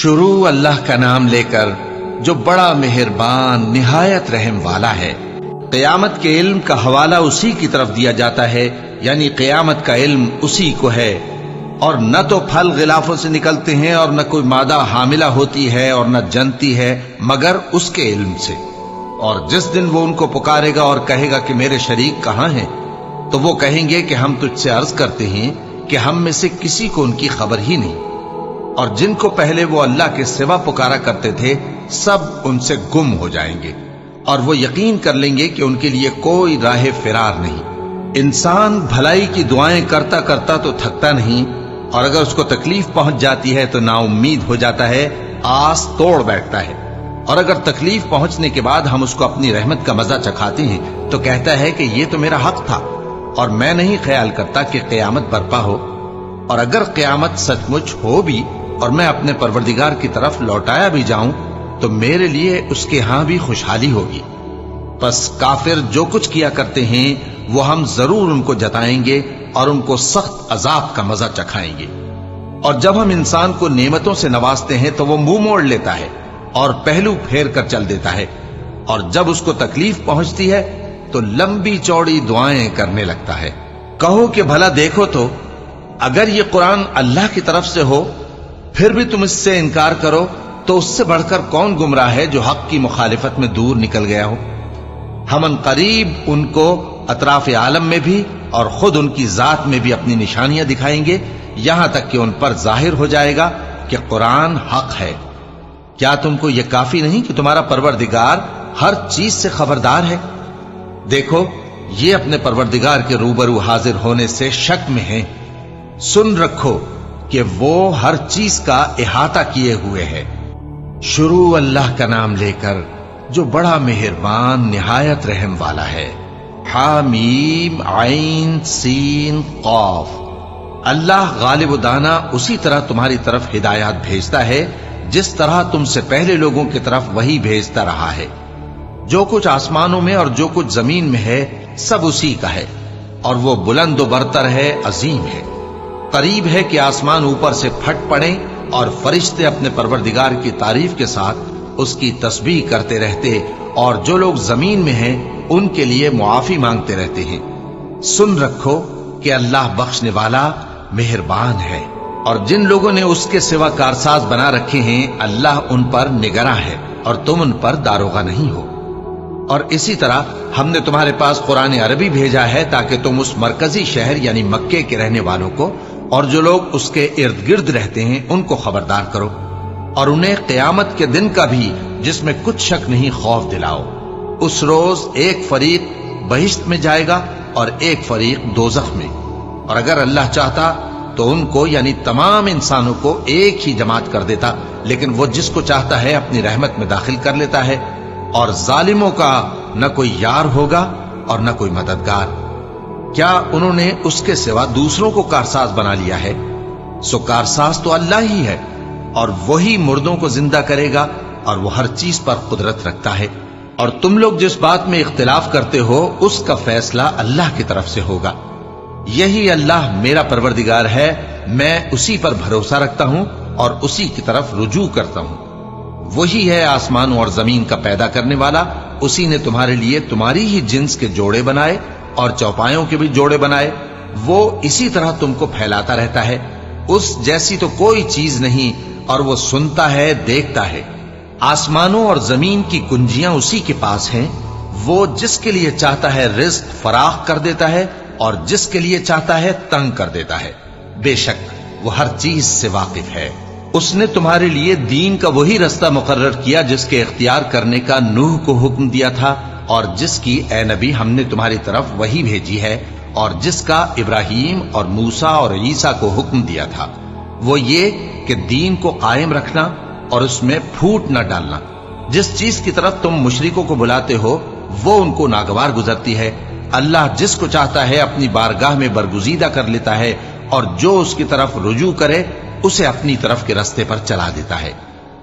شروع اللہ کا نام لے کر جو بڑا مہربان نہایت رحم والا ہے۔ قیامت کے علم کا حوالہ اسی کی طرف دیا جاتا ہے، یعنی قیامت کا علم اسی کو ہے، اور نہ تو پھل غلافوں سے نکلتے ہیں اور نہ کوئی مادہ حاملہ ہوتی ہے اور نہ جنتی ہے مگر اس کے علم سے۔ اور جس دن وہ ان کو پکارے گا اور کہے گا کہ میرے شریک کہاں ہیں، تو وہ کہیں گے کہ ہم تجھ سے عرض کرتے ہیں کہ ہم میں سے کسی کو ان کی خبر ہی نہیں، اور جن کو پہلے وہ اللہ کے سوا پکارا کرتے تھے سب ان سے گم ہو جائیں گے، اور وہ یقین کر لیں گے کہ ان کے لیے کوئی راہ فرار نہیں۔ انسان بھلائی کی دعائیں کرتا کرتا تو تھکتا نہیں، اور اگر اس کو تکلیف پہنچ جاتی ہے تو نا امید ہو جاتا ہے، آس توڑ بیٹھتا ہے، اور اگر تکلیف پہنچنے کے بعد ہم اس کو اپنی رحمت کا مزہ چکھاتے ہیں تو کہتا ہے کہ یہ تو میرا حق تھا اور میں نہیں خیال کرتا کہ قیامت برپا ہو۔ اور اگر قیامت سچ مچ ہو بھی اور میں اپنے پروردگار کی طرف لوٹایا بھی جاؤں تو میرے لیے اس کے ہاں بھی خوشحالی ہوگی۔ پس کافر جو کچھ کیا کرتے ہیں وہ ہم ضرور ان کو جتائیں گے اور ان کو سخت عذاب کا مزہ چکھائیں گے۔ اور جب ہم انسان کو نعمتوں سے نوازتے ہیں تو وہ منہ موڑ لیتا ہے اور پہلو پھیر کر چل دیتا ہے، اور جب اس کو تکلیف پہنچتی ہے تو لمبی چوڑی دعائیں کرنے لگتا ہے۔ کہو کہ بھلا دیکھو تو اگر یہ قرآن اللہ کی طرف سے ہو پھر بھی تم اس سے انکار کرو تو اس سے بڑھ کر کون گمراہ ہے جو حق کی مخالفت میں دور نکل گیا ہو۔ ہم ان قریب ان کو اطراف عالم میں بھی اور خود ان کی ذات میں بھی اپنی نشانیاں دکھائیں گے، یہاں تک کہ ان پر ظاہر ہو جائے گا کہ قرآن حق ہے۔ کیا تم کو یہ کافی نہیں کہ تمہارا پروردگار ہر چیز سے خبردار ہے؟ دیکھو یہ اپنے پروردگار کے روبرو حاضر ہونے سے شک میں ہیں، سن رکھو کہ وہ ہر چیز کا احاطہ کیے ہوئے ہے۔ شروع اللہ کا نام لے کر جو بڑا مہربان نہایت رحم والا ہے۔ حامیم عین سین قاف۔ اللہ غالب و دانا اسی طرح تمہاری طرف ہدایات بھیجتا ہے جس طرح تم سے پہلے لوگوں کی طرف وہی بھیجتا رہا ہے۔ جو کچھ آسمانوں میں اور جو کچھ زمین میں ہے سب اسی کا ہے، اور وہ بلند و برتر ہے، عظیم ہے۔ قریب ہے کہ آسمان اوپر سے پھٹ پڑیں اور فرشتے اپنے پروردگار کی تعریف کے ساتھ اس کی تسبیح کرتے رہتے، اور جو لوگ زمین میں ہیں ان کے لیے معافی مانگتے رہتے ہیں۔ سن رکھو کہ اللہ بخشنے والا مہربان ہے، اور جن لوگوں نے اس کے سوا کارساز بنا رکھے ہیں اللہ ان پر نگراں ہے اور تم ان پر داروغہ نہیں ہو۔ اور اسی طرح ہم نے تمہارے پاس قرآن عربی بھیجا ہے تاکہ تم اس مرکزی شہر یعنی مکے کے رہنے والوں کو اور جو لوگ اس کے ارد گرد رہتے ہیں ان کو خبردار کرو، اور انہیں قیامت کے دن کا بھی جس میں کچھ شک نہیں خوف دلاؤ۔ اس روز ایک فریق بہشت میں جائے گا اور ایک فریق دوزخ میں، اور اگر اللہ چاہتا تو ان کو یعنی تمام انسانوں کو ایک ہی جماعت کر دیتا، لیکن وہ جس کو چاہتا ہے اپنی رحمت میں داخل کر لیتا ہے، اور ظالموں کا نہ کوئی یار ہوگا اور نہ کوئی مددگار۔ کیا انہوں نے اس کے سوا دوسروں کو کارساز بنا لیا ہے؟ سو کارساز تو اللہ ہی ہے، اور وہی مردوں کو زندہ کرے گا، اور وہ ہر چیز پر قدرت رکھتا ہے۔ اور تم لوگ جس بات میں اختلاف کرتے ہو اس کا فیصلہ اللہ کی طرف سے ہوگا۔ یہی اللہ میرا پروردگار ہے، میں اسی پر بھروسہ رکھتا ہوں اور اسی کی طرف رجوع کرتا ہوں۔ وہی ہے آسمانوں اور زمین کا پیدا کرنے والا، اسی نے تمہارے لیے تمہاری ہی جنس کے جوڑے بنائے اور چوپایوں کے بھی جوڑے بنائے۔ وہ اسی طرح تم کو پھیلاتا رہتا ہے، اس جیسی تو کوئی چیز نہیں، اور وہ سنتا ہے، دیکھتا ہے۔ آسمانوں اور زمین کی کنجیاں اسی کے پاس ہیں، وہ جس کے لیے چاہتا ہے رزق فراخ کر دیتا ہے اور جس کے لیے چاہتا ہے تنگ کر دیتا ہے۔ بے شک وہ ہر چیز سے واقف ہے۔ اس نے تمہارے لیے دین کا وہی رستہ مقرر کیا جس کے اختیار کرنے کا نوح کو حکم دیا تھا، اور جس کی اے نبی ہم نے تمہاری طرف وہی بھیجی ہے، اور جس کا ابراہیم اور موسیٰ اور عیسیٰ کو حکم دیا تھا، وہ یہ کہ دین کو قائم رکھنا اور اس میں پھوٹ نہ ڈالنا۔ جس چیز کی طرف تم مشرکوں کو بلاتے ہو وہ ان کو ناگوار گزرتی ہے۔ اللہ جس کو چاہتا ہے اپنی بارگاہ میں برگزیدہ کر لیتا ہے، اور جو اس کی طرف رجوع کرے اسے اپنی طرف کے رستے پر چلا دیتا ہے۔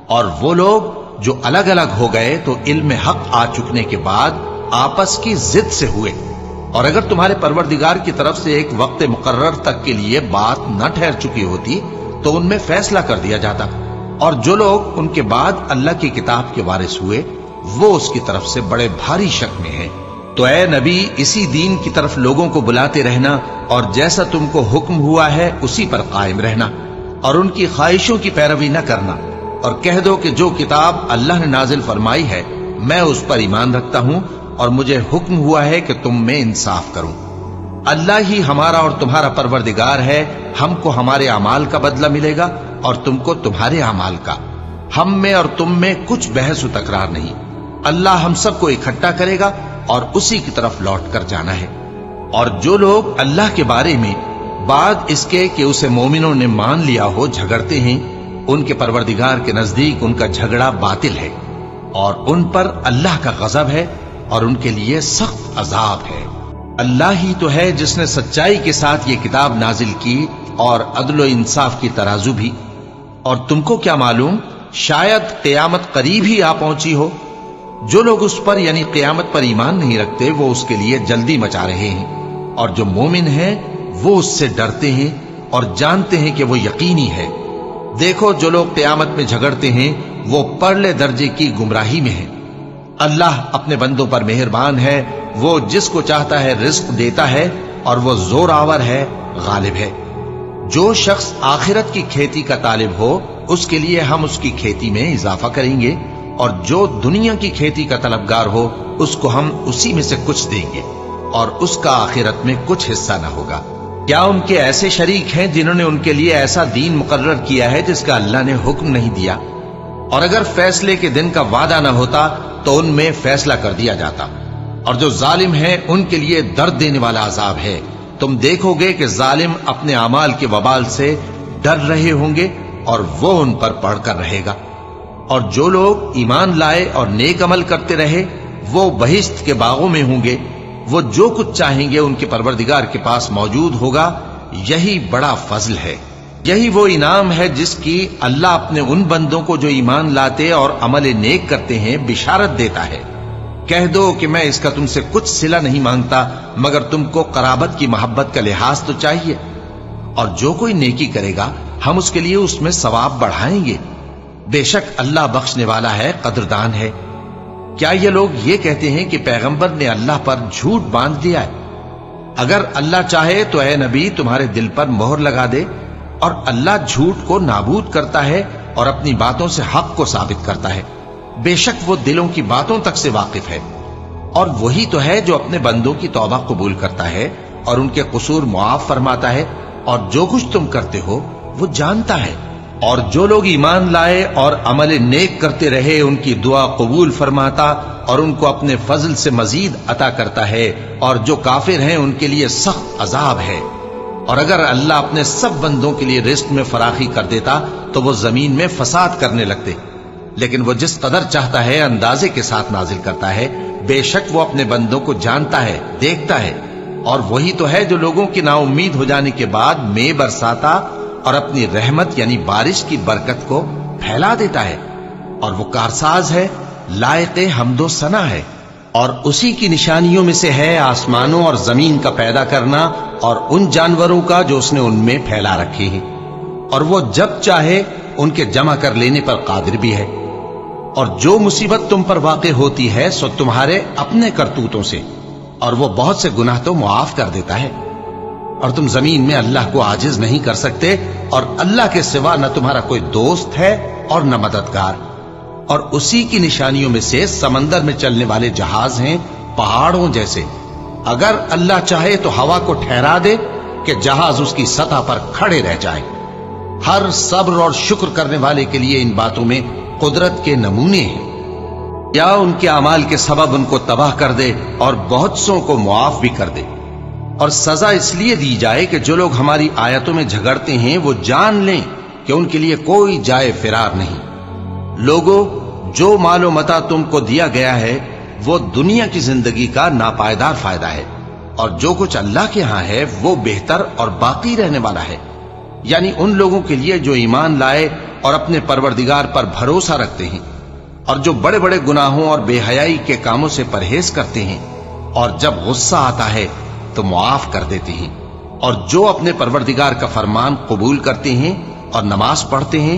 اور وہ لوگ جو الگ الگ ہو گئے تو علم حق آ چکنے کے بعد آپس کی ضد سے ہوئے، اور اگر تمہارے پروردگار کی طرف سے ایک وقت مقرر تک کے لیے بات نہ ٹھہر چکی ہوتی تو ان میں فیصلہ کر دیا جاتا، اور جو لوگ ان کے بعد اللہ کی کتاب کے وارث ہوئے وہ اس کی طرف سے بڑے بھاری شک میں ہیں۔ تو اے نبی اسی دین کی طرف لوگوں کو بلاتے رہنا اور جیسا تم کو حکم ہوا ہے اسی پر قائم رہنا اور ان کی خواہشوں کی پیروی نہ کرنا، اور کہہ دو کہ جو کتاب اللہ نے نازل فرمائی ہے میں اس پر ایمان رکھتا ہوں اور مجھے حکم ہوا ہے کہ تم میں انصاف کروں۔ اللہ ہی ہمارا اور تمہارا پروردگار ہے، ہم کو ہمارے اعمال کا بدلہ ملے گا اور تم کو تمہارے اعمال کا، ہم میں اور تم میں کچھ بحث و تکرار نہیں۔ اللہ ہم سب کو اکٹھا کرے گا اور اسی کی طرف لوٹ کر جانا ہے۔ اور جو لوگ اللہ کے بارے میں بعد اس کے کہ اسے مومنوں نے مان لیا ہو جھگڑتے ہیں، ان کے پروردگار کے نزدیک ان کا جھگڑا باطل ہے اور ان پر اللہ کا غضب ہے اور ان کے لیے سخت عذاب ہے۔ اللہ ہی تو ہے جس نے سچائی کے ساتھ یہ کتاب نازل کی اور عدل و انصاف کی ترازو بھی، اور تم کو کیا معلوم شاید قیامت قریب ہی آ پہنچی ہو۔ جو لوگ اس پر یعنی قیامت پر ایمان نہیں رکھتے وہ اس کے لیے جلدی مچا رہے ہیں، اور جو مومن ہیں وہ اس سے ڈرتے ہیں اور جانتے ہیں کہ وہ یقینی ہے۔ دیکھو جو لوگ قیامت میں جھگڑتے ہیں وہ پرلے درجے کی گمراہی میں ہیں۔ اللہ اپنے بندوں پر مہربان ہے، وہ جس کو چاہتا ہے رزق دیتا ہے اور وہ زور آور ہے، غالب ہے۔ جو شخص آخرت کی کھیتی کا طالب ہو اس کے لیے ہم اس کی کھیتی میں اضافہ کریں گے، اور جو دنیا کی کھیتی کا طلبگار ہو اس کو ہم اسی میں سے کچھ دیں گے اور اس کا آخرت میں کچھ حصہ نہ ہوگا۔ کیا ان کے ایسے شریک ہیں جنہوں نے ان کے لیے ایسا دین مقرر کیا ہے جس کا اللہ نے حکم نہیں دیا؟ اور اگر فیصلے کے دن کا وعدہ نہ ہوتا تو ان میں فیصلہ کر دیا جاتا۔ اور جو ظالم ہیں ان کے لیے درد دینے والا عذاب ہے۔ تم دیکھو گے کہ ظالم اپنے اعمال کے وبال سے ڈر رہے ہوں گے اور وہ ان پر پڑھ کر رہے گا۔ اور جو لوگ ایمان لائے اور نیک عمل کرتے رہے وہ بہشت کے باغوں میں ہوں گے، وہ جو کچھ چاہیں گے ان کے پروردگار کے پاس موجود ہوگا۔ یہی بڑا فضل ہے، یہی وہ انعام ہے جس کی اللہ اپنے ان بندوں کو جو ایمان لاتے اور عمل نیک کرتے ہیں بشارت دیتا ہے۔ کہہ دو کہ میں اس کا تم سے کچھ صلہ نہیں مانگتا مگر تم کو قرابت کی محبت کا لحاظ تو چاہیے، اور جو کوئی نیکی کرے گا ہم اس کے لیے اس میں ثواب بڑھائیں گے۔ بے شک اللہ بخشنے والا ہے، قدردان ہے۔ کیا یہ لوگ یہ کہتے ہیں کہ پیغمبر نے اللہ پر جھوٹ باندھ دیا ہے؟ اگر اللہ چاہے تو اے نبی تمہارے دل پر مہر لگا دے، اور اللہ جھوٹ کو نابود کرتا ہے اور اپنی باتوں سے حق کو ثابت کرتا ہے۔ بے شک وہ دلوں کی باتوں تک سے واقف ہے، اور وہی تو ہے جو اپنے بندوں کی توبہ قبول کرتا ہے اور ان کے قصور معاف فرماتا ہے، اور جو کچھ تم کرتے ہو وہ جانتا ہے۔ اور جو لوگ ایمان لائے اور عمل نیک کرتے رہے ان کی دعا قبول فرماتا اور ان کو اپنے فضل سے مزید عطا کرتا ہے، اور جو کافر ہیں ان کے لیے سخت عذاب ہے۔ اور اگر اللہ اپنے سب بندوں کے لیے رزق میں فراخی کر دیتا تو وہ زمین میں فساد کرنے لگتے، لیکن وہ جس قدر چاہتا ہے اندازے کے ساتھ نازل کرتا ہے۔ بے شک وہ اپنے بندوں کو جانتا ہے، دیکھتا ہے، اور وہی تو ہے جو لوگوں کی نا امید ہو جانے کے بعد میں برساتا اور اپنی رحمت یعنی بارش کی برکت کو پھیلا دیتا ہے، اور وہ کارساز ہے، لائق حمد و ثنا ہے۔ اور اسی کی نشانیوں میں سے ہے آسمانوں اور زمین کا پیدا کرنا اور ان جانوروں کا جو اس نے ان میں پھیلا رکھے ہیں، اور وہ جب چاہے ان کے جمع کر لینے پر قادر بھی ہے۔ اور جو مصیبت تم پر واقع ہوتی ہے سو تمہارے اپنے کرتوتوں سے، اور وہ بہت سے گناہ تو معاف کر دیتا ہے۔ اور تم زمین میں اللہ کو عاجز نہیں کر سکتے، اور اللہ کے سوا نہ تمہارا کوئی دوست ہے اور نہ مددگار۔ اور اسی کی نشانیوں میں سے سمندر میں چلنے والے جہاز ہیں پہاڑوں جیسے۔ اگر اللہ چاہے تو ہوا کو ٹھہرا دے کہ جہاز اس کی سطح پر کھڑے رہ جائے۔ ہر صبر اور شکر کرنے والے کے لیے ان باتوں میں قدرت کے نمونے ہیں۔ یا ان کے اعمال کے سبب ان کو تباہ کر دے اور بہت سوں کو معاف بھی کر دے۔ اور سزا اس لیے دی جائے کہ جو لوگ ہماری آیتوں میں جھگڑتے ہیں وہ جان لیں کہ ان کے لیے کوئی جائے فرار نہیں۔ لوگوں، جو مال و متاع تم کو دیا گیا ہے وہ دنیا کی زندگی کا ناپائیدار فائدہ ہے، اور جو کچھ اللہ کے ہاں ہے وہ بہتر اور باقی رہنے والا ہے، یعنی ان لوگوں کے لیے جو ایمان لائے اور اپنے پروردگار پر بھروسہ رکھتے ہیں، اور جو بڑے بڑے گناہوں اور بے حیائی کے کاموں سے پرہیز کرتے ہیں، اور جب غصہ آتا ہے تو معاف کر دیتے ہیں، اور جو اپنے پروردگار کا فرمان قبول کرتے ہیں اور نماز پڑھتے ہیں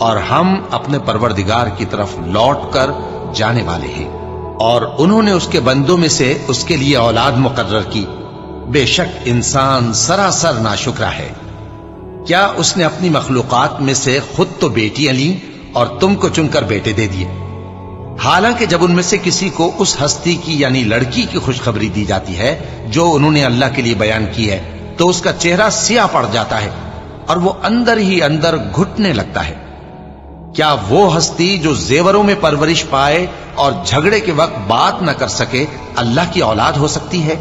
اور ہم اپنے پروردگار کی طرف لوٹ کر جانے والے ہیں۔ اور انہوں نے اس کے بندوں میں سے اس کے لیے اولاد مقرر کی، بے شک انسان سراسر ناشکرا ہے۔ کیا اس نے اپنی مخلوقات میں سے خود تو بیٹیاں لیں اور تم کو چن کر بیٹے دے دیے؟ حالانکہ جب ان میں سے کسی کو اس ہستی کی یعنی لڑکی کی خوشخبری دی جاتی ہے جو انہوں نے اللہ کے لیے بیان کی ہے تو اس کا چہرہ سیاہ پڑ جاتا ہے اور وہ اندر ہی اندر گھٹنے لگتا ہے۔ کیا وہ ہستی جو زیوروں میں پرورش پائے اور جھگڑے کے وقت بات نہ کر سکے اللہ کی اولاد ہو سکتی ہے؟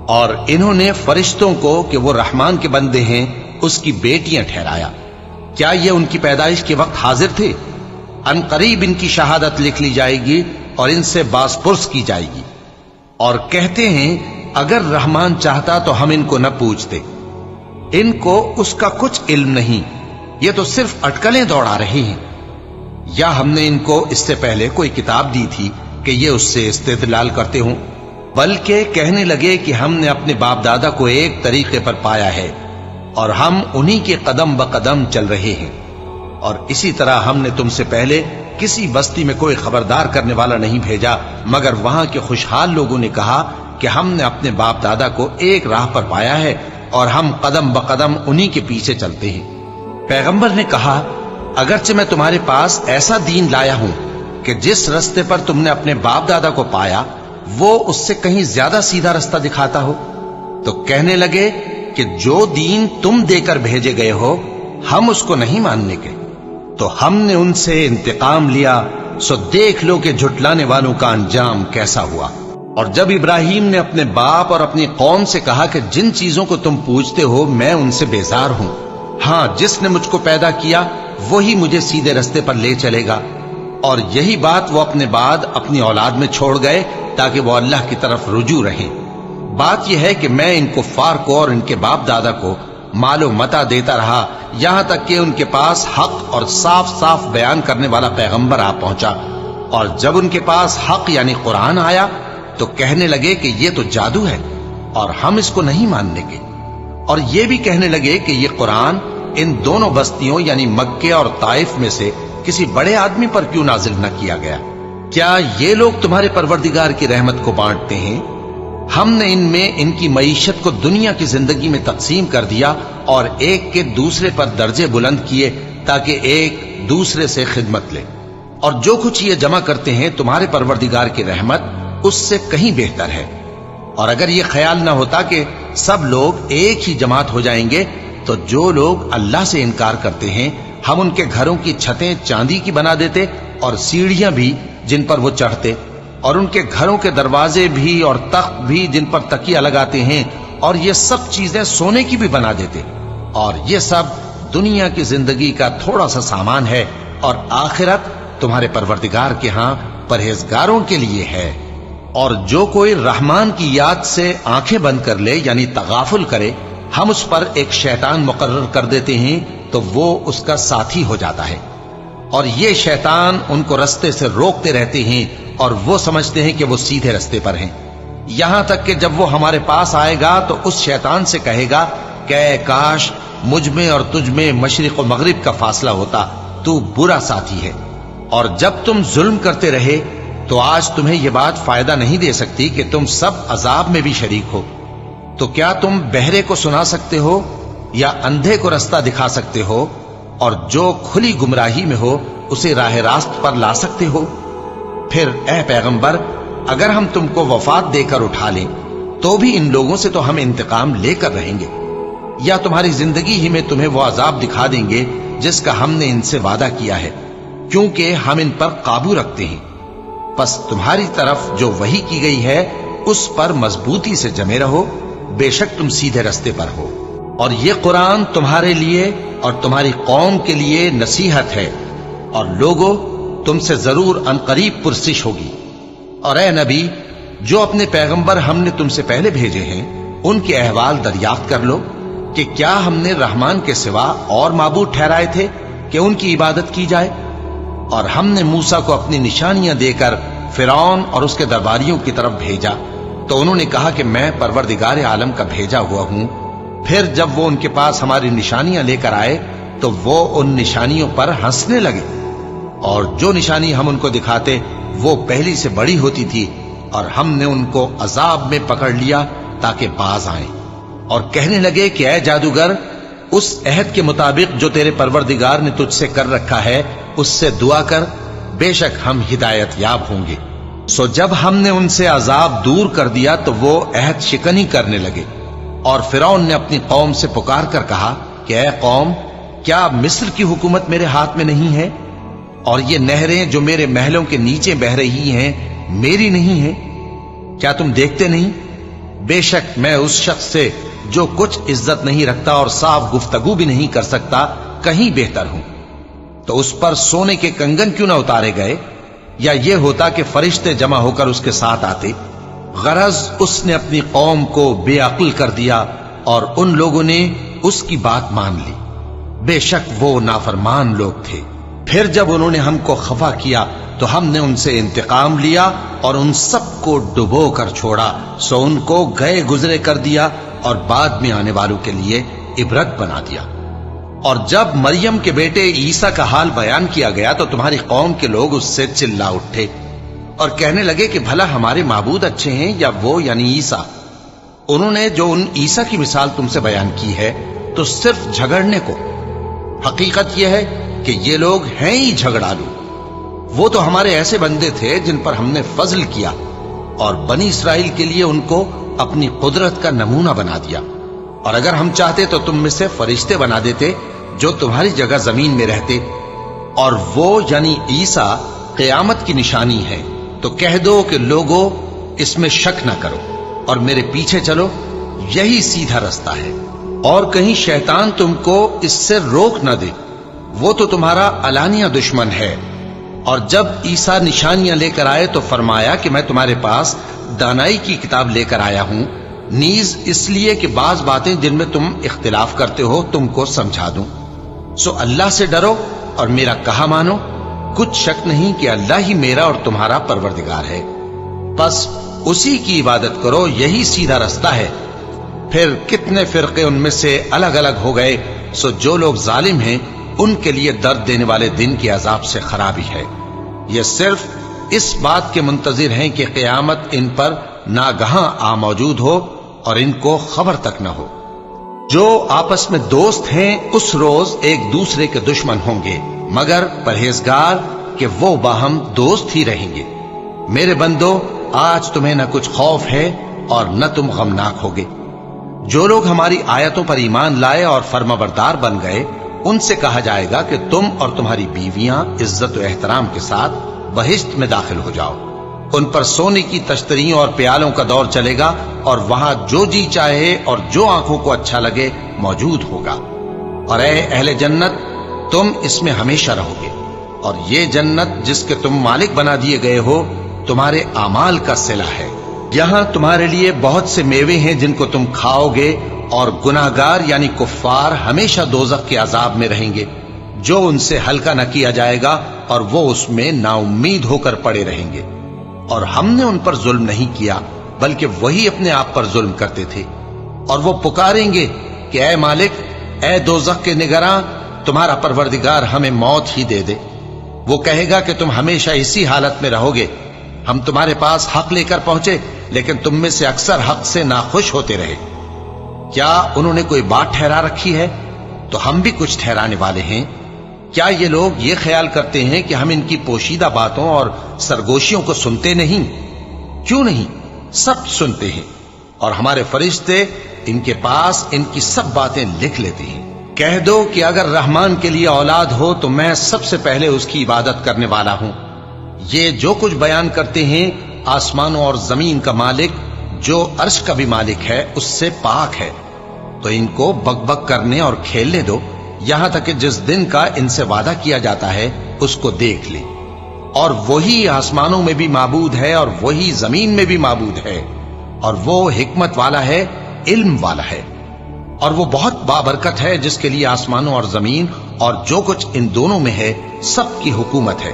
اور انہوں نے فرشتوں کو کہ وہ رحمان کے بندے ہیں اس کی بیٹیاں ٹھہرایا۔ کیا یہ ان کی پیدائش کے وقت حاضر تھے؟ ان قریب ان کی شہادت لکھ لی جائے گی اور ان سے باز پرس کی جائے گی۔ اور کہتے ہیں اگر رحمان چاہتا تو ہم ان کو نہ پوچھتے، ان کو اس کا کچھ علم نہیں، یہ تو صرف اٹکلیں دوڑا رہے ہیں۔ یا ہم نے ان کو اس سے پہلے کوئی کتاب دی تھی کہ یہ اس سے استدلال کرتے ہوں؟ بلکہ کہنے لگے کہ ہم نے اپنے باپ دادا کو ایک طریقے پر پایا ہے اور ہم انہی کے قدم بقدم چل رہے ہیں۔ اور اسی طرح ہم نے تم سے پہلے کسی بستی میں کوئی خبردار کرنے والا نہیں بھیجا مگر وہاں کے خوشحال لوگوں نے کہا کہ ہم نے اپنے باپ دادا کو ایک راہ پر پایا ہے اور ہم قدم بقدم انہی کے پیچھے چلتے ہیں۔ پیغمبر نے کہا اگرچہ میں تمہارے پاس ایسا دین لایا ہوں کہ جس رستے پر تم نے اپنے باپ دادا کو پایا وہ اس سے کہیں زیادہ سیدھا رستہ دکھاتا ہو، تو کہنے لگے کہ جو دین تم دے کر بھیجے گئے ہو ہم اس کو نہیں ماننے کے، تو ہم نے ان سے انتقام لیا، سو دیکھ لو کہ جھٹلانے والوں کا انجام کیسا ہوا۔ اور جب ابراہیم نے اپنے باپ اور اپنی قوم سے کہا کہ جن چیزوں کو تم پوجتے ہو میں ان سے بیزار ہوں، ہاں جس نے مجھ کو پیدا کیا وہی مجھے سیدھے رستے پر لے چلے گا، اور یہی بات وہ اپنے بعد اپنی اولاد میں چھوڑ گئے تاکہ وہ اللہ کی طرف رجوع رہیں۔ بات یہ ہے کہ میں ان کفار کو اور ان کے باپ دادا کو مال و متاع دیتا رہا یہاں تک کہ ان کے پاس حق اور صاف صاف بیان کرنے والا پیغمبر آ پہنچا، اور جب ان کے پاس حق یعنی قرآن آیا تو کہنے لگے کہ یہ تو جادو ہے اور ہم اس کو نہیں ماننے کے، اور یہ بھی کہنے لگے کہ یہ قرآن ان دونوں بستیوں یعنی مکے اور طائف میں سے کسی بڑے آدمی پر کیوں نازل نہ کیا گیا؟ کیا یہ لوگ تمہارے پروردگار کی رحمت کو بانٹتے ہیں؟ ہم نے ان میں ان کی معیشت کو دنیا کی زندگی میں تقسیم کر دیا اور ایک کے دوسرے پر درجے بلند کیے تاکہ ایک دوسرے سے خدمت لے، اور جو کچھ یہ جمع کرتے ہیں تمہارے پروردگار کی رحمت اس سے کہیں بہتر ہے۔ اور اگر یہ خیال نہ ہوتا کہ سب لوگ ایک ہی جماعت ہو جائیں گے تو جو لوگ اللہ سے انکار کرتے ہیں ہم ان کے گھروں کی چھتیں چاندی کی بنا دیتے اور سیڑھیاں بھی جن پر وہ چڑھتے، اور ان کے گھروں کے دروازے بھی اور تخت بھی جن پر تکیہ لگاتے ہیں، اور یہ سب چیزیں سونے کی بھی بنا دیتے، اور یہ سب دنیا کی زندگی کا تھوڑا سا سامان ہے، اور آخرت تمہارے پروردگار کے ہاں پرہیزگاروں کے لیے ہے۔ اور جو کوئی رحمان کی یاد سے آنکھیں بند کر لے یعنی تغافل کرے ہم اس پر ایک شیطان مقرر کر دیتے ہیں تو وہ اس کا ساتھی ہو جاتا ہے، اور یہ شیطان ان کو رستے سے روکتے رہتے ہیں اور وہ سمجھتے ہیں کہ وہ سیدھے رستے پر ہیں، یہاں تک کہ جب وہ ہمارے پاس آئے گا تو اس شیطان سے کہے گا کہ اے کاش مجھ میں اور تجھ میں مشرق و مغرب کا فاصلہ ہوتا، تو برا ساتھی ہے۔ اور جب تم ظلم کرتے رہے تو آج تمہیں یہ بات فائدہ نہیں دے سکتی کہ تم سب عذاب میں بھی شریک ہو، تو کیا تم بہرے کو سنا سکتے ہو یا اندھے کو رستہ دکھا سکتے ہو، اور جو کھلی گمراہی میں ہو اسے راہ راست پر لا سکتے ہو؟ پھر اے پیغمبر اگر ہم تم کو وفات دے کر اٹھا لیں تو بھی ان لوگوں سے تو ہم انتقام لے کر رہیں گے، یا تمہاری زندگی ہی میں تمہیں وہ عذاب دکھا دیں گے جس کا ہم نے ان سے وعدہ کیا ہے، کیونکہ ہم ان پر قابو رکھتے ہیں۔ پس تمہاری طرف جو وحی کی گئی ہے اس پر مضبوطی سے جمے رہو، بے شک تم سیدھے رستے پر ہو، اور یہ قرآن تمہارے لیے اور تمہاری قوم کے لیے نصیحت ہے، اور لوگوں تم سے ضرور عنقریب پرسش ہوگی۔ اور اے نبی جو اپنے پیغمبر ہم نے تم سے پہلے بھیجے ہیں ان کے احوال دریافت کر لو کہ کیا ہم نے رحمان کے سوا اور معبود ٹھہرائے تھے کہ ان کی عبادت کی جائے؟ اور ہم نے موسیٰ کو اپنی نشانیاں دے کر فرعون اور اس کے درباریوں کی طرف بھیجا تو انہوں نے کہا کہ میں پروردگار عالم کا بھیجا ہوا ہوں۔ پھر جب وہ ان کے پاس ہماری نشانیاں لے کر آئے تو وہ ان نشانیوں پر ہنسنے لگے، اور جو نشانی ہم ان کو دکھاتے وہ پہلی سے بڑی ہوتی تھی، اور ہم نے ان کو عذاب میں پکڑ لیا تاکہ باز آئیں، اور کہنے لگے کہ اے جادوگر، اس عہد کے مطابق جو تیرے پروردگار نے تجھ سے کر رکھا ہے اس سے دعا کر، بے شک ہم ہدایت یاب ہوں گے۔ سو جب ہم نے ان سے عذاب دور کر دیا تو وہ عہد شکنی کرنے لگے، اور فرعون نے اپنی قوم سے پکار کر کہا کہ اے قوم، کیا مصر کی حکومت میرے ہاتھ میں نہیں ہے، اور یہ نہریں جو میرے محلوں کے نیچے بہ رہی ہیں میری نہیں ہیں؟ کیا تم دیکھتے نہیں؟ بے شک میں اس شخص سے جو کچھ عزت نہیں رکھتا اور صاف گفتگو بھی نہیں کر سکتا کہیں بہتر ہوں۔ تو اس پر سونے کے کنگن کیوں نہ اتارے گئے، یا یہ ہوتا کہ فرشتے جمع ہو کر اس کے ساتھ آتے؟ غرض اس نے اپنی قوم کو بے عقل کر دیا، اور ان لوگوں نے اس کی بات مان لی۔ بے شک وہ نافرمان لوگ تھے۔ پھر جب انہوں نے ہم کو خفا کیا تو ہم نے ان سے انتقام لیا اور ان سب کو ڈبو کر چھوڑا، سو ان کو گئے گزرے کر دیا اور بعد میں آنے والوں کے لیے عبرت بنا دیا۔ اور جب مریم کے بیٹے عیسیٰ کا حال بیان کیا گیا تو تمہاری قوم کے لوگ اس سے چلا اٹھے اور کہنے لگے کہ بھلا ہمارے معبود اچھے ہیں یا وہ یعنی عیسیٰ؟ انہوں نے جو ان عیسیٰ کی مثال تم سے بیان کی ہے تو صرف جھگڑنے کو۔ حقیقت یہ ہے کہ یہ لوگ ہیں ہی جھگڑالو۔ وہ تو ہمارے ایسے بندے تھے جن پر ہم نے فضل کیا، اور بنی اسرائیل کے لیے ان کو اپنی قدرت کا نمونہ بنا دیا، اور اگر ہم چاہتے تو تم میں سے فرشتے بنا دیتے جو تمہاری جگہ زمین میں رہتے، اور وہ یعنی عیسیٰ قیامت کی نشانی ہے۔ تو کہہ دو کہ لوگو اس میں شک نہ کرو اور میرے پیچھے چلو، یہی سیدھا رستہ ہے، اور کہیں شیطان تم کو اس سے روک نہ دے، وہ تو تمہارا علانیہ دشمن ہے۔ اور جب عیسیٰ نشانیاں لے کر آئے تو فرمایا کہ میں تمہارے پاس دانائی کی کتاب لے کر آیا ہوں، نیز اس لیے کہ بعض باتیں جن میں تم اختلاف کرتے ہو تم کو سمجھا دوں۔ سو اللہ سے ڈرو اور میرا کہا مانو، کچھ شک نہیں کہ اللہ ہی میرا اور تمہارا پروردگار ہے، بس اسی کی عبادت کرو، یہی سیدھا رستہ ہے۔ پھر کتنے فرقے ان میں سے الگ الگ ہو گئے، سو جو لوگ ظالم ہیں ان کے لیے درد دینے والے دن کے عذاب سے خرابی ہے۔ یہ صرف اس بات کے منتظر ہیں کہ قیامت ان پر ناگہاں آ موجود ہو اور ان کو خبر تک نہ ہو۔ جو آپس میں دوست ہیں اس روز ایک دوسرے کے دشمن ہوں گے، مگر پرہیزگار کہ وہ باہم دوست ہی رہیں گے۔ میرے بندو، آج تمہیں نہ کچھ خوف ہے اور نہ تم غمناک ہوگے۔ جو لوگ ہماری آیتوں پر ایمان لائے اور فرمانبردار بن گئے، ان سے کہا جائے گا کہ تم اور تمہاری بیویاں عزت و احترام کے ساتھ بہشت میں داخل ہو جاؤ۔ ان پر سونے کی تشتریوں اور پیالوں کا دور چلے گا، اور وہاں جو جی چاہے اور جو آنکھوں کو اچھا لگے موجود ہوگا۔ اور اے اہل جنت، تم اس میں ہمیشہ رہو گے، اور یہ جنت جس کے تم مالک بنا دیے گئے ہو تمہارے اعمال کا صلہ ہے۔ یہاں تمہارے لیے بہت سے میوے ہیں جن کو تم کھاؤ گے، اور گناہگار یعنی کفار ہمیشہ دوزخ کے عذاب میں رہیں گے، جو ان سے ہلکا نہ کیا جائے گا، اور وہ اس میں نا امید ہو کر پڑے رہیں گے۔ اور ہم نے ان پر ظلم نہیں کیا بلکہ وہی اپنے آپ پر ظلم کرتے تھے۔ اور وہ پکاریں گے کہ اے مالک، اے دوزخ کے نگراں، تمہارا پروردگار ہمیں موت ہی دے دے۔ وہ کہے گا کہ تم ہمیشہ اسی حالت میں رہو گے، ہم تمہارے پاس حق لے کر پہنچے لیکن تم میں سے اکثر حق سے ناخوش ہوتے رہے۔ کیا انہوں نے کوئی بات ٹھہرا رکھی ہے؟ تو ہم بھی کچھ ٹھہرانے والے ہیں۔ کیا یہ لوگ یہ خیال کرتے ہیں کہ ہم ان کی پوشیدہ باتوں اور سرگوشیوں کو سنتے نہیں؟ کیوں نہیں، سب سنتے ہیں، اور ہمارے فرشتے ان کے پاس ان کی سب باتیں لکھ لیتے ہیں۔ کہہ دو کہ اگر رحمان کے لیے اولاد ہو تو میں سب سے پہلے اس کی عبادت کرنے والا ہوں۔ یہ جو کچھ بیان کرتے ہیں آسمانوں اور زمین کا مالک جو عرش کا بھی مالک ہے اس سے پاک ہے، تو ان کو بک بک کرنے اور کھیلنے دو، یہاں تک کہ جس دن کا ان سے وعدہ کیا جاتا ہے اس کو دیکھ لیں۔ اور وہی آسمانوں میں بھی معبود ہے اور وہی زمین میں بھی معبود ہے، اور وہ حکمت والا ہے، علم والا ہے، اور وہ بہت بابرکت ہے جس کے لیے آسمانوں اور زمین اور جو کچھ ان دونوں میں ہے سب کی حکومت ہے،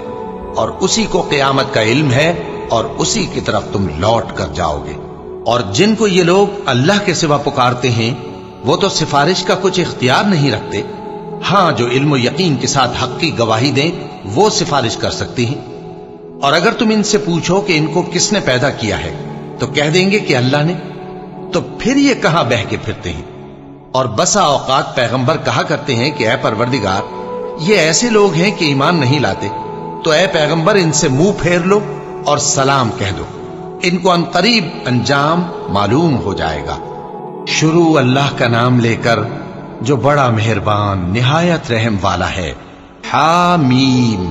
اور اسی کو قیامت کا علم ہے، اور اسی کی طرف تم لوٹ کر جاؤ گے۔ اور جن کو یہ لوگ اللہ کے سوا پکارتے ہیں وہ تو سفارش کا کچھ اختیار نہیں رکھتے، ہاں جو علم و یقین کے ساتھ حق کی گواہی دیں وہ سفارش کر سکتی ہیں۔ اور اگر تم ان سے پوچھو کہ ان کو کس نے پیدا کیا ہے تو کہہ دیں گے کہ اللہ نے، تو پھر یہ کہاں بہہ کے پھرتے ہیں۔ اور بسا اوقات پیغمبر کہا کرتے ہیں کہ اے پروردگار، یہ ایسے لوگ ہیں کہ ایمان نہیں لاتے، تو اے پیغمبر ان سے منہ پھیر لو اور سلام کہہ دو، ان کو عنقریب انجام معلوم ہو جائے گا۔ شروع اللہ کا نام لے کر جو بڑا مہربان نہایت رحم والا ہے۔ حامیم،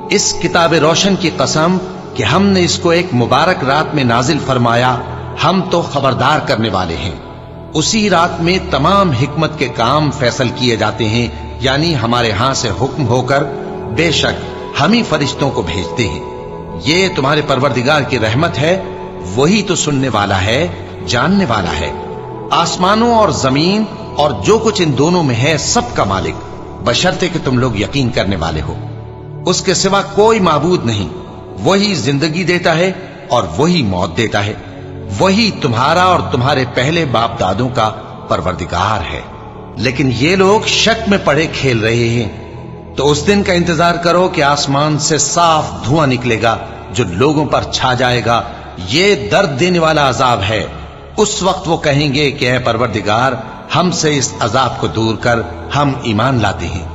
اس کتاب روشن کی قسم کہ ہم نے اس کو ایک مبارک رات میں نازل فرمایا، ہم تو خبردار کرنے والے ہیں۔ اسی رات میں تمام حکمت کے کام فیصل کیے جاتے ہیں، یعنی ہمارے ہاں سے حکم ہو کر بے شک ہم ہی فرشتوں کو بھیجتے ہیں۔ یہ تمہارے پروردگار کی رحمت ہے، وہی تو سننے والا ہے، جاننے والا ہے۔ آسمانوں اور زمین اور جو کچھ ان دونوں میں ہے سب کا مالک، بشرطے کہ تم لوگ یقین کرنے والے ہو۔ اس کے سوا کوئی معبود نہیں، وہی زندگی دیتا ہے اور وہی موت دیتا ہے، وہی تمہارا اور تمہارے پہلے باپ دادوں کا پروردگار ہے۔ لیکن یہ لوگ شک میں پڑے کھیل رہے ہیں۔ تو اس دن کا انتظار کرو کہ آسمان سے صاف دھواں نکلے گا جو لوگوں پر چھا جائے گا، یہ درد دینے والا عذاب ہے۔ اس وقت وہ کہیں گے کہ اے پروردگار، ہم سے اس عذاب کو دور کر، ہم ایمان لاتے ہیں۔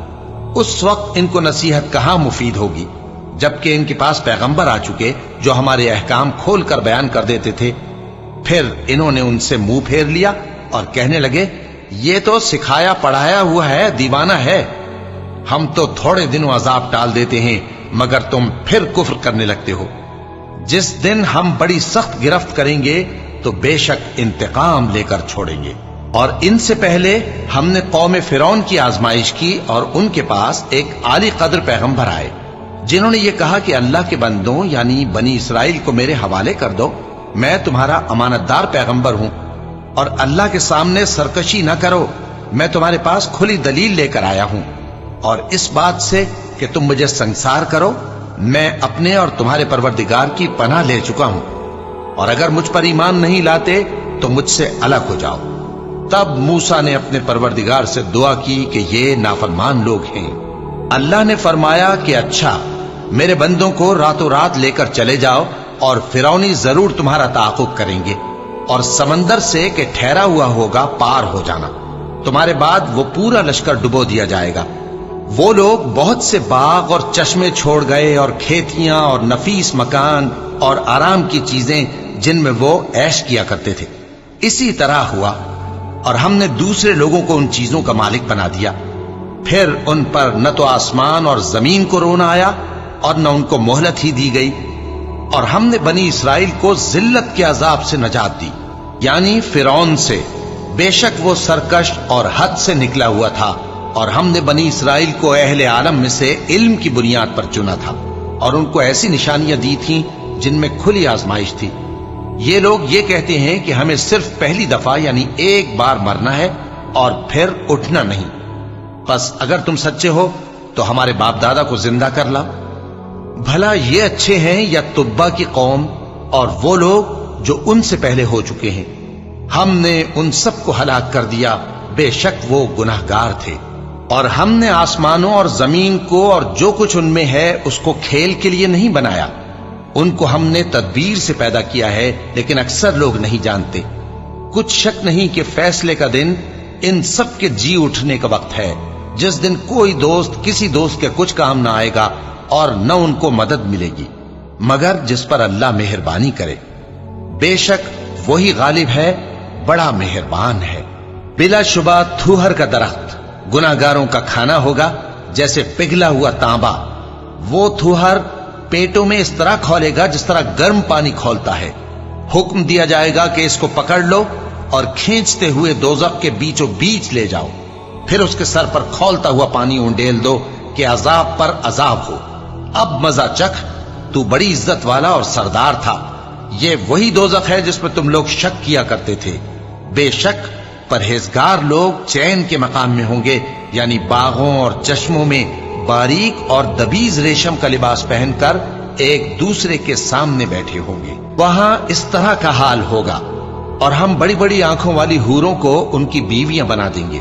اس وقت ان کو نصیحت کہاں مفید ہوگی، جبکہ ان کے پاس پیغمبر آ چکے جو ہمارے احکام کھول کر بیان کر دیتے تھے۔ پھر انہوں نے ان سے منہ پھیر لیا اور کہنے لگے، یہ تو سکھایا پڑھایا ہوا ہے، دیوانہ ہے، ہم تو تھوڑے دنوں عذاب ٹال دیتے ہیں مگر تم پھر کفر کرنے لگتے ہو۔ جس دن ہم بڑی سخت گرفت کریں گے تو بے شک انتقام لے کر چھوڑیں گے۔ اور ان سے پہلے ہم نے قوم فرعون کی آزمائش کی اور ان کے پاس ایک عالی قدر پیغمبر آئے جنہوں نے یہ کہا کہ اللہ کے بندوں یعنی بنی اسرائیل کو میرے حوالے کر دو، میں تمہارا امانت دار پیغمبر ہوں، اور اللہ کے سامنے سرکشی نہ کرو، میں تمہارے پاس کھلی دلیل لے کر آیا ہوں، اور اس بات سے کہ تم مجھے سنسار کرو، میں اپنے اور تمہارے پروردگار کی پناہ لے چکا ہوں، اور اگر مجھ پر ایمان نہیں لاتے تو مجھ سے الگ ہو جاؤ۔ تب موسیٰ نے اپنے پروردگار سے دعا کی کہ یہ نافرمان لوگ ہیں۔ اللہ نے فرمایا کہ اچھا، میرے بندوں کو راتوں رات لے کر چلے جاؤ، اور فرعونی ضرور تمہارا تعاقب کریں گے، اور سمندر سے کہ ٹھہرا ہوا ہوگا پار ہو جانا، تمہارے بعد وہ پورا لشکر ڈبو دیا جائے گا۔ وہ لوگ بہت سے باغ اور چشمے چھوڑ گئے اور کھیتیاں اور نفیس مکان اور آرام کی چیزیں جن میں وہ عیش کیا کرتے تھے۔ اسی طرح ہوا، اور ہم نے دوسرے لوگوں کو ان چیزوں کا مالک بنا دیا۔ پھر ان پر نہ تو آسمان اور زمین کو رونا آیا اور نہ ان کو مہلت ہی دی گئی، اور ہم نے بنی اسرائیل کو ذلت کے عذاب سے نجات دی، یعنی فرعون سے، بے شک وہ سرکش اور حد سے نکلا ہوا تھا، اور ہم نے بنی اسرائیل کو اہل عالم میں سے علم کی بنیاد پر چنا تھا، اور ان کو ایسی نشانیاں دی تھیں جن میں کھلی آزمائش تھی۔ یہ لوگ یہ کہتے ہیں کہ ہمیں صرف پہلی دفعہ یعنی ایک بار مرنا ہے اور پھر اٹھنا نہیں، بس اگر تم سچے ہو تو ہمارے باپ دادا کو زندہ کر لاؤ۔ بھلا یہ اچھے ہیں یا تبا کی قوم اور وہ لوگ جو ان سے پہلے ہو چکے ہیں؟ ہم نے ان سب کو ہلاک کر دیا، بے شک وہ گناہگار تھے۔ اور ہم نے آسمانوں اور زمین کو اور جو کچھ ان میں ہے اس کو کھیل کے لیے نہیں بنایا، ان کو ہم نے تدبیر سے پیدا کیا ہے، لیکن اکثر لوگ نہیں جانتے۔ کچھ شک نہیں کہ فیصلے کا دن ان سب کے جی اٹھنے کا وقت ہے، جس دن کوئی دوست کسی دوست کے کچھ کام نہ آئے گا اور نہ ان کو مدد ملے گی مگر جس پر اللہ مہربانی کرے۔ بے شک وہی غالب ہے، بڑا مہربان ہے۔ بلا شبہ تھوہر کا درخت گناہگاروں کا کھانا ہوگا، جیسے پگھلا ہوا تانبا۔ وہ تھوہر پیٹوں میں اس طرح کھولے گا جس طرح گرم پانی کھولتا ہے۔ حکم دیا جائے گا کہ اس کو پکڑ لو اور کھینچتے ہوئے دوزخ کے بیچوں بیچ لے جاؤ، پھر اس کے سر پر کھولتا ہوا پانی انڈیل دو کہ عذاب پر عذاب ہو۔ اب مزہ چکھ، تو بڑی عزت والا اور سردار تھا۔ یہ وہی دوزخ ہے جس پر تم لوگ شک کیا کرتے تھے۔ بے شک پرہیزگار لوگ چین کے مقام میں ہوں گے، یعنی باغوں اور چشموں میں باریک اور دبیز ریشم کا لباس پہن کر ایک دوسرے کے سامنے بیٹھے ہوں گے۔ وہاں اس طرح کا حال ہوگا، اور ہم بڑی بڑی آنکھوں والی حوروں کو ان کی بیویاں بنا دیں گے۔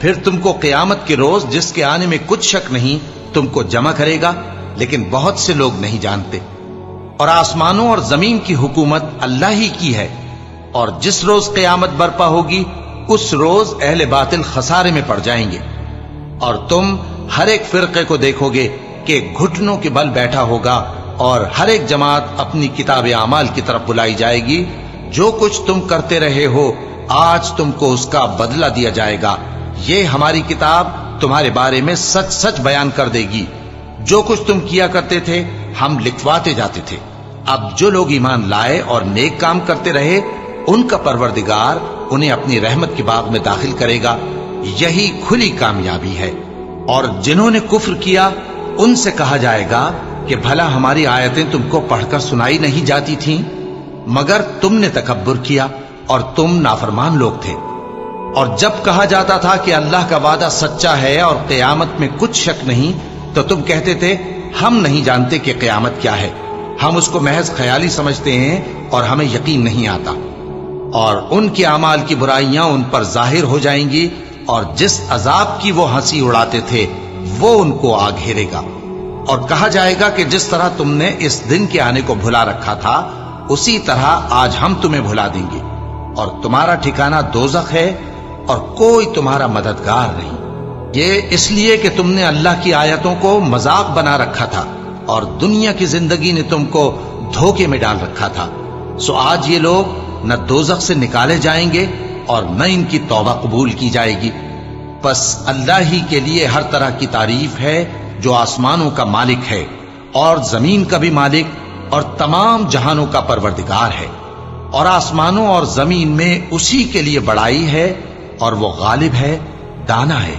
پھر تم کو قیامت کے روز جس کے آنے میں کچھ شک نہیں تم کو جمع کرے گا، لیکن بہت سے لوگ نہیں جانتے۔ اور آسمانوں اور زمین کی حکومت اللہ ہی کی ہے، اور جس روز قیامت برپا ہوگی اس روز اہل باطل خسارے میں پڑ جائیں گے۔ اور تم ہر ایک فرقے کو دیکھو گے کہ گھٹنوں کے بل بیٹھا ہوگا، اور ہر ایک جماعت اپنی کتاب اعمال کی طرف بلائی جائے گی۔ جو کچھ تم کرتے رہے ہو آج تم کو اس کا بدلہ دیا جائے گا، یہ ہماری کتاب تمہارے بارے میں سچ سچ بیان کر دے گی۔ جو کچھ تم کیا کرتے تھے ہم لکھواتے جاتے تھے۔ اب جو لوگ ایمان لائے اور نیک کام کرتے رہے ان کا پروردگار انہیں اپنی رحمت کے باغ میں داخل کرے گا، یہی کھلی کامیابی ہے۔ اور جنہوں نے کفر کیا ان سے کہا جائے گا کہ بھلا ہماری آیتیں تم کو پڑھ کر سنائی نہیں جاتی تھیں؟ مگر تم نے تکبر کیا اور تم نافرمان لوگ تھے۔ اور جب کہا جاتا تھا کہ اللہ کا وعدہ سچا ہے اور قیامت میں کچھ شک نہیں، تو تم کہتے تھے ہم نہیں جانتے کہ قیامت کیا ہے، ہم اس کو محض خیالی سمجھتے ہیں اور ہمیں یقین نہیں آتا۔ اور ان کے اعمال کی برائیاں ان پر ظاہر ہو جائیں گی، اور جس عذاب کی وہ ہنسی اڑاتے تھے وہ ان کو آ گھیرے گا۔ اور کہا جائے گا کہ جس طرح تم نے اس دن کے آنے کو بھلا رکھا تھا اسی طرح آج ہم تمہیں بھلا دیں گے، اور تمہارا ٹھکانہ دوزخ ہے اور کوئی تمہارا مددگار نہیں۔ یہ اس لیے کہ تم نے اللہ کی آیتوں کو مذاق بنا رکھا تھا اور دنیا کی زندگی نے تم کو دھوکے میں ڈال رکھا تھا، سو آج یہ لوگ نہ دوزخ سے نکالے جائیں گے اور نہ ان کی توبہ قبول کی جائے گی۔ پس اللہ ہی کے لیے ہر طرح کی تعریف ہے جو آسمانوں کا مالک ہے اور زمین کا بھی مالک اور تمام جہانوں کا پروردگار ہے۔ اور آسمانوں اور زمین میں اسی کے لیے بڑائی ہے، اور وہ غالب ہے، دانا ہے۔